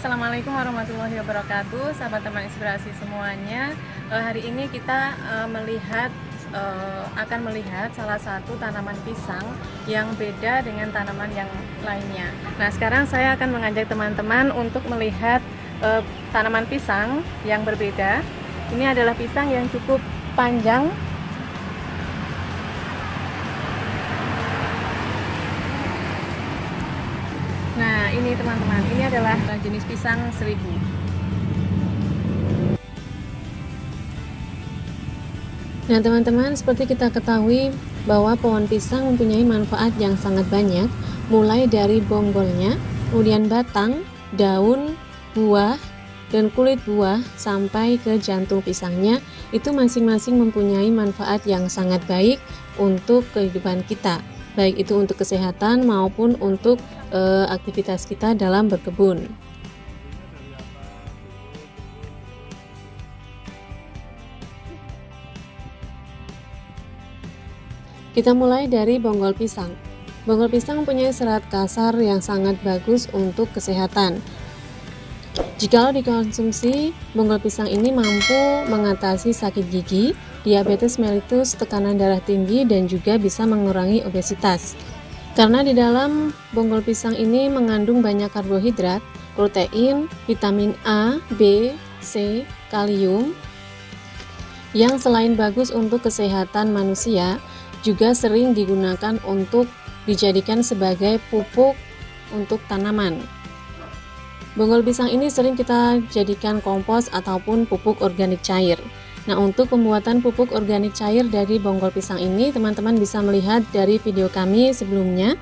Assalamualaikum warahmatullahi wabarakatuh, sahabat teman inspirasi semuanya. Hari ini kita akan melihat salah satu tanaman pisang yang beda dengan tanaman yang lainnya. Nah, sekarang saya akan mengajak teman-teman untuk melihat tanaman pisang yang berbeda. Ini adalah pisang yang cukup panjang. Nah, ini teman-teman, ini adalah jenis pisang seribu. Nah, teman-teman, seperti kita ketahui bahwa pohon pisang mempunyai manfaat yang sangat banyak, mulai dari bonggolnya, kemudian batang, daun, buah, dan kulit buah sampai ke jantung pisangnya. Itu masing-masing mempunyai manfaat yang sangat baik untuk kehidupan kita, baik itu untuk kesehatan maupun untuk aktivitas kita dalam berkebun. Kita mulai dari bonggol pisang. Bonggol pisang mempunyai serat kasar yang sangat bagus untuk kesehatan. Jikalau dikonsumsi, bonggol pisang ini mampu mengatasi sakit gigi, diabetes mellitus, tekanan darah tinggi, dan juga bisa mengurangi obesitas. Karena di dalam bonggol pisang ini mengandung banyak karbohidrat, protein, vitamin A, B, C, kalium, yang selain bagus untuk kesehatan manusia, juga sering digunakan untuk dijadikan sebagai pupuk untuk tanaman. Bonggol pisang ini sering kita jadikan kompos ataupun pupuk organik cair. Nah, untuk pembuatan pupuk organik cair dari bonggol pisang ini, teman-teman bisa melihat dari video kami sebelumnya,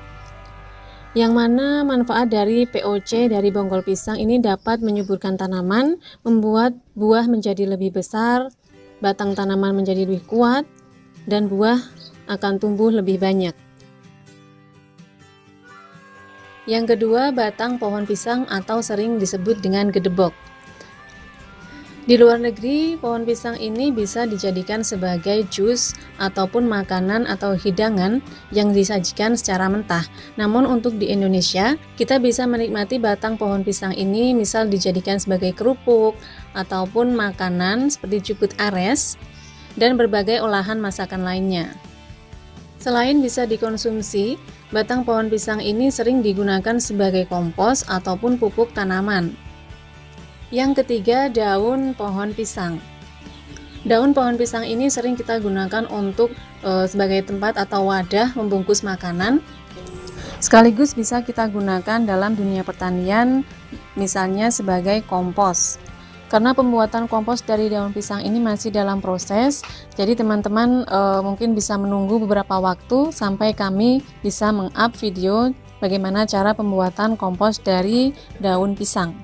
yang mana manfaat dari POC dari bonggol pisang ini dapat menyuburkan tanaman, membuat buah menjadi lebih besar, batang tanaman menjadi lebih kuat, dan buah akan tumbuh lebih banyak. Yang kedua, batang pohon pisang atau sering disebut dengan gedebok. Di luar negeri, pohon pisang ini bisa dijadikan sebagai jus ataupun makanan atau hidangan yang disajikan secara mentah. Namun untuk di Indonesia, kita bisa menikmati batang pohon pisang ini misal dijadikan sebagai kerupuk ataupun makanan seperti cuput ares dan berbagai olahan masakan lainnya. Selain bisa dikonsumsi, batang pohon pisang ini sering digunakan sebagai kompos ataupun pupuk tanaman. Yang ketiga, daun pohon pisang. Daun pohon pisang ini sering kita gunakan untuk sebagai tempat atau wadah membungkus makanan. Sekaligus bisa kita gunakan dalam dunia pertanian, misalnya sebagai kompos. Karena pembuatan kompos dari daun pisang ini masih dalam proses, jadi teman-teman mungkin bisa menunggu beberapa waktu sampai kami bisa meng-up video bagaimana cara pembuatan kompos dari daun pisang.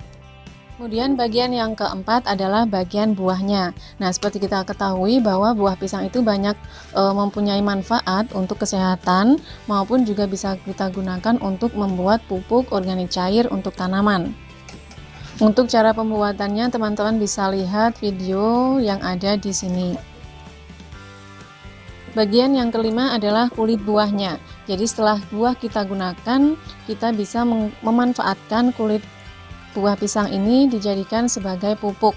Kemudian bagian yang keempat adalah bagian buahnya. Nah, seperti kita ketahui bahwa buah pisang itu banyak mempunyai manfaat untuk kesehatan maupun juga bisa kita gunakan untuk membuat pupuk organik cair untuk tanaman. Untuk cara pembuatannya, teman-teman bisa lihat video yang ada di sini. Bagian yang kelima adalah kulit buahnya. Jadi setelah buah kita gunakan, kita bisa memanfaatkan kulit buah pisang ini dijadikan sebagai pupuk.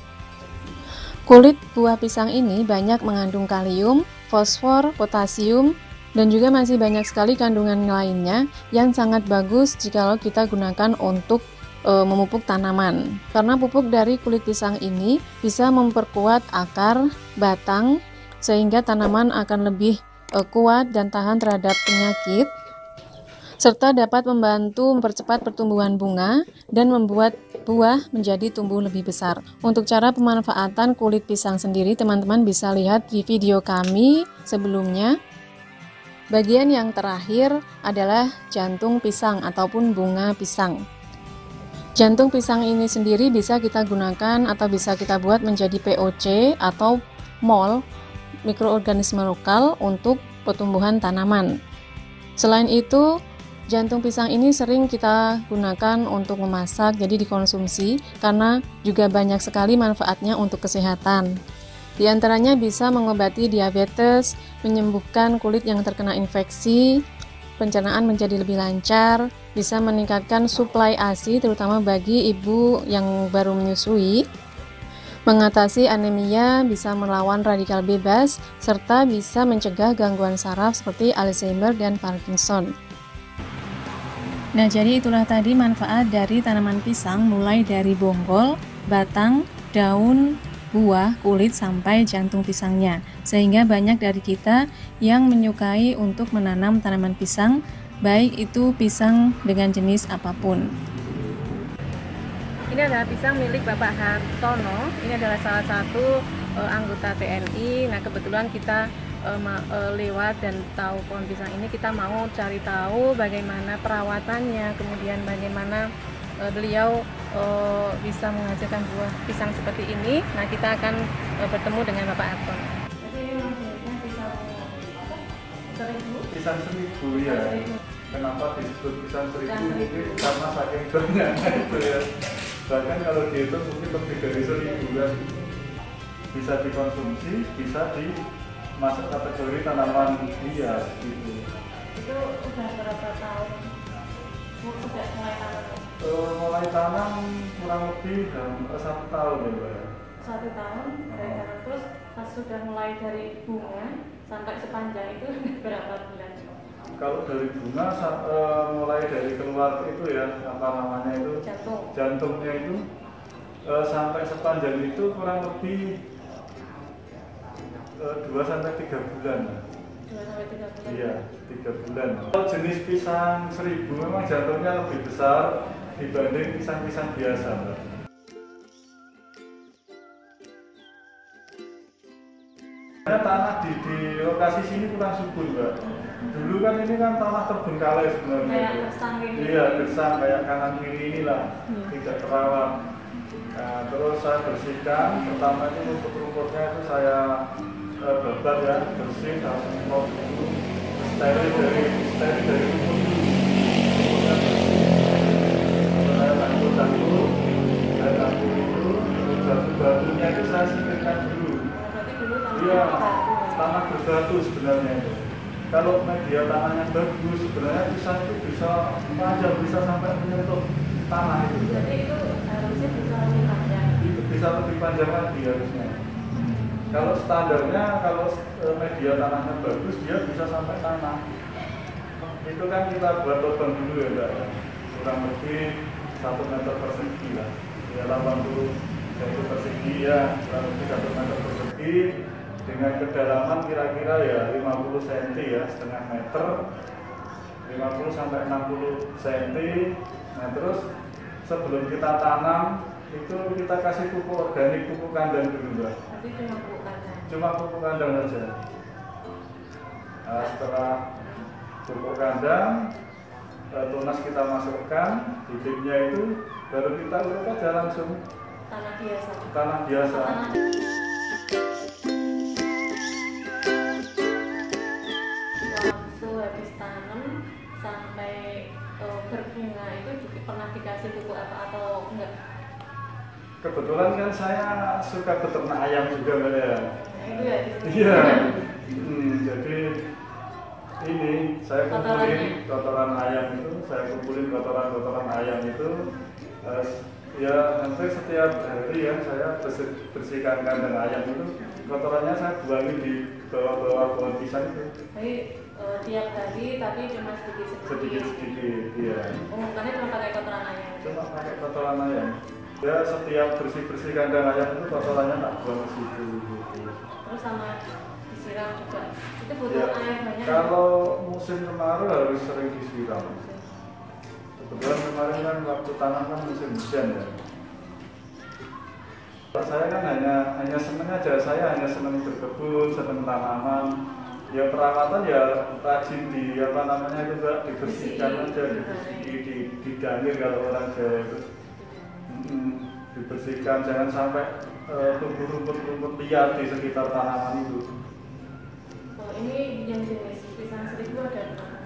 Kulit buah pisang ini banyak mengandung kalium, fosfor, potasium, dan juga masih banyak sekali kandungan lainnya yang sangat bagus jikalau kita gunakan untuk memupuk tanaman. Karena pupuk dari kulit pisang ini bisa memperkuat akar, batang, sehingga tanaman akan lebih kuat dan tahan terhadap penyakit, serta dapat membantu mempercepat pertumbuhan bunga dan membuat buah menjadi tumbuh lebih besar. Untuk cara pemanfaatan kulit pisang sendiri, teman-teman bisa lihat di video kami sebelumnya. Bagian yang terakhir adalah jantung pisang ataupun bunga pisang. Jantung pisang ini sendiri bisa kita gunakan atau bisa kita buat menjadi POC atau MOL, mikroorganisme lokal untuk pertumbuhan tanaman. Selain itu, jantung pisang ini sering kita gunakan untuk memasak, jadi dikonsumsi karena juga banyak sekali manfaatnya untuk kesehatan. Di antaranya bisa mengobati diabetes, menyembuhkan kulit yang terkena infeksi, pencernaan menjadi lebih lancar, bisa meningkatkan suplai ASI terutama bagi ibu yang baru menyusui, mengatasi anemia, bisa melawan radikal bebas, serta bisa mencegah gangguan saraf seperti Alzheimer dan Parkinson. Nah, jadi itulah tadi manfaat dari tanaman pisang mulai dari bonggol, batang, daun, buah, kulit, sampai jantung pisangnya. Sehingga banyak dari kita yang menyukai untuk menanam tanaman pisang, baik itu pisang dengan jenis apapun. Ini adalah pisang milik Bapak Hartono. Ini adalah salah satu anggota TNI. Nah, kebetulan kita lewat dan tahu pohon pisang ini, kita mau cari tahu bagaimana perawatannya, kemudian bagaimana beliau bisa menghasilkan buah pisang seperti ini. Nah, kita akan bertemu dengan Bapak Hartono. Jadi ini maksudnya pisang seribu ya. Kenapa disebut pisang seribu? Mungkin karena saking banyaknya itu ya. Bahkan kalau dihitung mungkin lebih dari 1000 kan. Bisa dikonsumsi, bisa masuk kategori tanaman hias gitu. Itu udah berapa tahun? Sudah mulai tanam? Mulai tanam kurang lebih 1 tahun ya Mbak. 1 tahun dari tanam, terus pas sudah mulai dari bunga sampai sepanjang itu berapa bulan? Kalau dari bunga mulai dari keluar itu ya apa namanya itu jantungnya itu sampai sepanjang itu kurang lebih 2-3 bulan. 2-3 bulan? Iya, 3 bulan. Kalau jenis pisang seribu memang jantungnya lebih besar dibanding pisang-pisang biasa, Mbak. Tanah di lokasi sini kurang subur, Mbak. Dulu kan ini kan tanah terbengkalai sebenarnya. Kayak gersang gitu. Iya, gersang kayak kanan kiri inilah, tidak terawat. Nah, terus saya bersihkan. Pertama itu rumput-rumputnya itu saya babat ya, bersih, saya semprot dulu, steril dari rumput dulu. Rumputnya bersih. Saya campur, dan campur itu batu-batunya itu saya singkirkan dulu. Iya, tanah berbatu sebenarnya itu. Kalau media tanahnya bagus, sebenarnya pisang itu bisa panjang, bisa sampai menyentuh tanah itu. Jadi itu harusnya bisa lebih panjang. Bisa lebih panjang lagi harusnya. Kalau standarnya, kalau media tanahnya bagus, dia bisa sampai tanah. Itu kan kita buat lubang dulu ya, Mbak. Kurang lebih 1 meter persegi lah. Ya 80 cm persegi ya, kurang lebih 1 meter persegi. Dengan kedalaman kira-kira ya 50 cm ya, setengah meter, 50 sampai 60 cm. Nah terus sebelum kita tanam itu kita kasih pupuk organik, pupuk kandang dulu, Mbak. Tapi cuma pupuk kandang? Cuma pupuk kandang saja. Nah, setelah pupuk kandang, tunas kita masukkan, bibitnya itu baru kita urut aja langsung. Tanah biasa? Tanah biasa. Habis tanam sampai berbunga itu juga pernah dikasih pupuk apa atau enggak? Kebetulan kan saya suka beternak ayam juga, Mbak ya. Itu ya? Iya. Jadi ini saya kumpulin kotoran ayam itu, kotoran ayam itu. Ya hampir setiap hari ya saya bersihkan kandang ayam itu, kotorannya saya buangin di bawah-bawah pohon pisang itu. Jadi tiap hari tapi cuma sedikit-sedikit? Iya. Oh, makanya cuma pakai kotoran ayam? Cuma pakai kotoran ayam. Ya setiap bersih kandang ayam itu kotorannya tak buang ke situ. Terus sama disiram juga? Itu butuh air banyak? Kalau musim kemarau harus sering disiram. Kebetulan kemarin kan waktu tanam kan musim hujan ya. Saya kan hanya seneng aja, saya hanya seneng berkebun, seneng tanaman. Ya perawatan ya rajin itu Mbak, dibersihkan aja, digangir kalau orang Jawa itu. Dibersihkan, jangan sampai tumbuh rumput liar di sekitar tanaman itu. Oh, ini yang jenis pisang seribu ada berapa?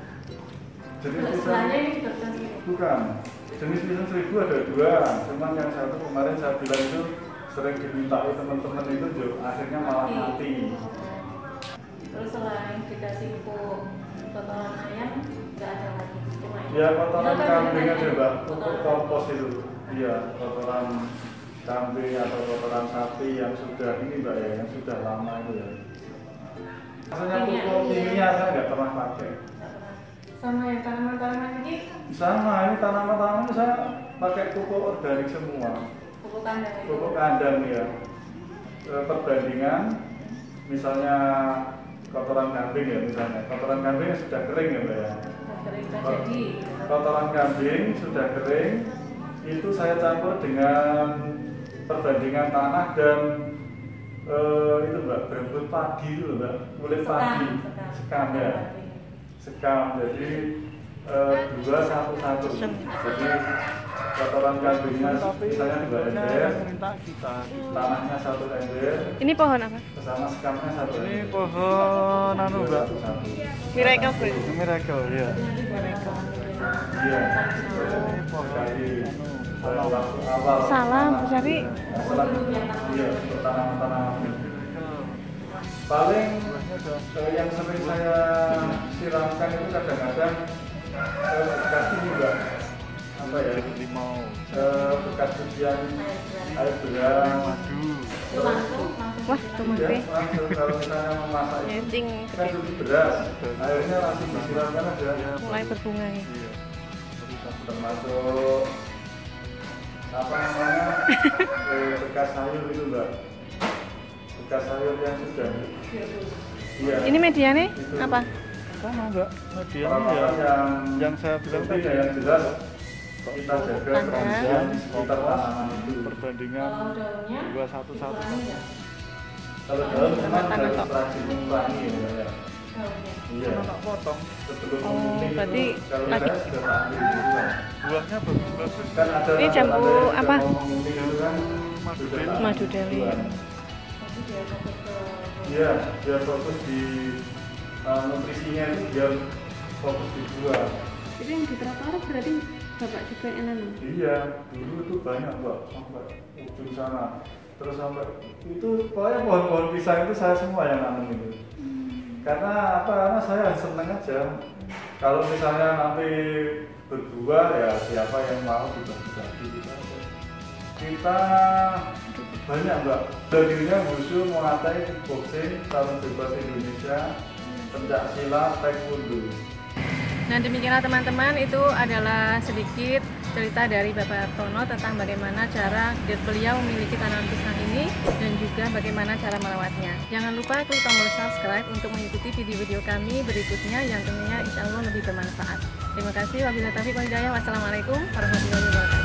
Jenis pisangnya ini pisang seribu? Bukan, jenis pisang seribu ada 2, cuman yang satu kemarin saya bilang itu sering dimintai teman-teman itu, akhirnya malah mati. Terus selain dikasih pupuk kotoran ayam, nggak ada lagi? Ya kotoran kambing aja mbak, untuk kompos itu. Iya, kotoran kambing atau kotoran sapi yang sudah ini mbak ya, yang sudah lama itu ya. Maksudnya pupuk kimia saya nggak pernah pakai. Sama yang tanaman-tanaman ini? Sama, ini tanaman-tanaman saya pakai pupuk organik semua. Pupuk kandang. Pupuk kandang ya. Perbandingan, misalnya kotoran kambing ya misalnya, kotoran kambing yang sudah kering ya mbak ya. Kotoran kambing sudah kering, itu saya campur dengan perbandingan tanah dan itu mbak, berebut padi itu mbak, kulit padi, sekam ya, sekam. Jadi 2-1-1. Jadi kotoran kambingnya misalnya 2 ember, tanahnya 1 ember. Ini pohon apa? Sama sekamnya 1 ember. Ini pohon anu mbak, Miracle Fruit. miracle ya. Iya. Dari waktu awal. Salam, Bu Sari. Iya, untuk tanaman-tanaman. Paling yang sering saya siramkan itu kadang-kadang bekas ini juga apa ya? Bekas cucian air beras. Wah, Ya, langsung kalau misalnya memasak itu kan cuci beras, airnya langsung disiramkan aja. mulai berbunga ya. Termasuk apa namanya bekas sayur itu mbak, bekas sayur yang sudah iya. Ini medianya Itu. apa? Sama mbak, medianya Orang-orang ya. Yang saya bilang tadi tadi yang jelas kita jaga kebersihan di sekitar tanaman itu. perbandingan Kalau daunnya 2-1-1. Kalau daun memang harus rajin mengurangi ya mbak ya. daunnya. Iya. Tak potong, Sebelum Oh, menguning berarti itu kalau lagi- saya sudah tak ambil duluan. buahnya bagus-bagus. Kan ada Ini jambu tanda-tanda yang apa? sudah mau menguning itu kan Madu sudah deli. tak Madu ambil deli. duluan. Jadi dia fokus ke Iya, biar fokus di nutrisinya itu biar fokus di buah. Itu yang di Traparo berarti Bapak juga yang nanam? Iya, dulu itu banyak mbak, sampai ujung sana. Terus sampai itu pokoknya pohon-pohon pisang itu saya semua yang nanam itu. Karena apa? Karena saya seneng aja. Kalau misalnya nanti berbuah ya siapa yang mau dibagi-bagi gitu aja. Kita banyak mbak. Dirinya Wushu, Muay Thai, boxing, tarung bebas Indonesia, pencak silat, taekwondo. Nah demikianlah teman-teman, itu adalah sedikit cerita dari Bapak Tono tentang bagaimana cara beliau memiliki tanaman pisang ini dan juga bagaimana cara merawatnya. Jangan lupa klik tombol subscribe untuk mengikuti video-video kami berikutnya yang tentunya insya Allah lebih bermanfaat. Terima kasih. Wabillahi taufiq wal hidayah. Wassalamualaikum warahmatullahi wabarakatuh.